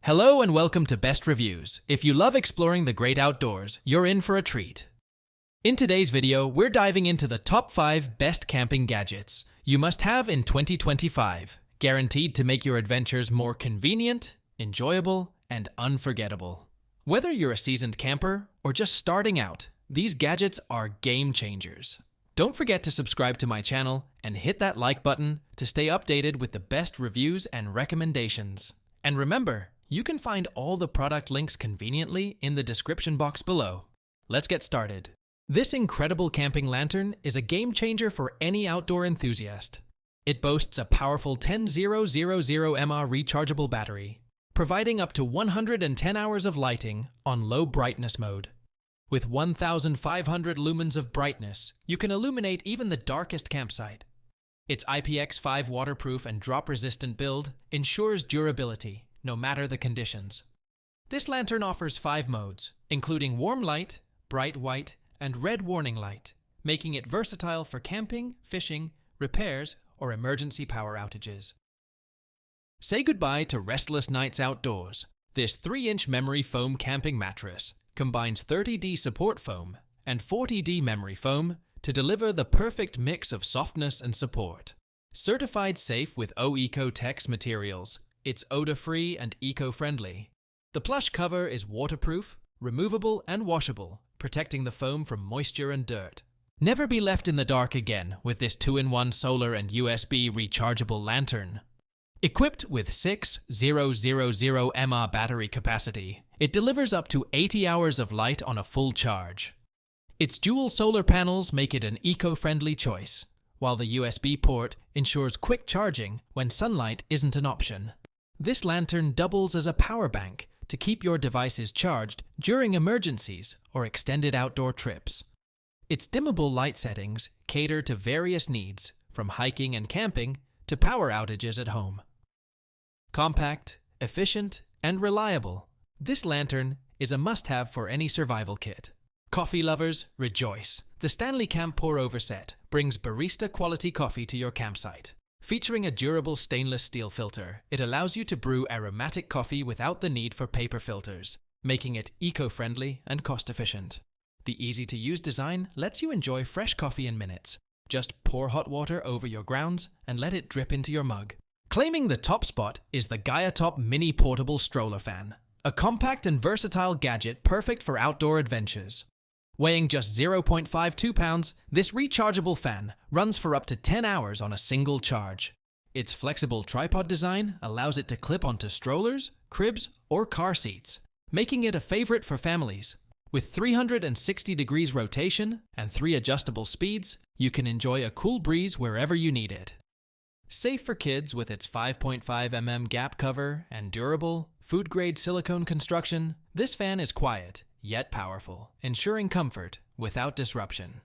Hello and welcome to Best Reviews. If you love exploring the great outdoors, you're in for a treat. In today's video, we're diving into the top 5 best camping gadgets you must have in 2025, guaranteed to make your adventures more convenient, enjoyable, and unforgettable. Whether you're a seasoned camper or just starting out, these gadgets are game changers. Don't forget to subscribe to my channel and hit that like button to stay updated with the best reviews and recommendations. And remember, you can find all the product links conveniently in the description box below. Let's get started. This incredible camping lantern is a game changer for any outdoor enthusiast. It boasts a powerful 10000 mAh rechargeable battery, providing up to 110 hours of lighting on low brightness mode. With 1500 lumens of brightness, you can illuminate even the darkest campsite. Its IPX5 waterproof and drop-resistant build ensures durability, no matter the conditions. This lantern offers 5 modes, including warm light, bright white, and red warning light, making it versatile for camping, fishing, repairs, or emergency power outages. Say goodbye to restless nights outdoors. This 3-inch memory foam camping mattress combines 30D support foam and 40D memory foam to deliver the perfect mix of softness and support. Certified safe with OECO-Tex materials, it's odor-free and eco-friendly. The plush cover is waterproof, removable, and washable, protecting the foam from moisture and dirt. Never be left in the dark again with this 2-in-1 solar and USB rechargeable lantern. Equipped with 6000 mAh battery capacity, it delivers up to 80 hours of light on a full charge. Its dual solar panels make it an eco-friendly choice, while the USB port ensures quick charging when sunlight isn't an option. This lantern doubles as a power bank to keep your devices charged during emergencies or extended outdoor trips. Its dimmable light settings cater to various needs, from hiking and camping to power outages at home. Compact, efficient, and reliable, this lantern is a must-have for any survival kit. Coffee lovers, rejoice! The Stanley Camp Pour-Over Set brings barista-quality coffee to your campsite. Featuring a durable stainless steel filter, it allows you to brew aromatic coffee without the need for paper filters, making it eco-friendly and cost-efficient. The easy-to-use design lets you enjoy fresh coffee in minutes. Just pour hot water over your grounds and let it drip into your mug. Claiming the top spot is the Gaiatop Mini Portable Stroller Fan, a compact and versatile gadget perfect for outdoor adventures. Weighing just 0.52 pounds, this rechargeable fan runs for up to 10 hours on a single charge. Its flexible tripod design allows it to clip onto strollers, cribs, or car seats, making it a favorite for families. With 360 degrees rotation and 3 adjustable speeds, you can enjoy a cool breeze wherever you need it. Safe for kids with its 5.5 mm gap cover and durable, food-grade silicone construction, this fan is quiet, yet powerful, ensuring comfort without disruption.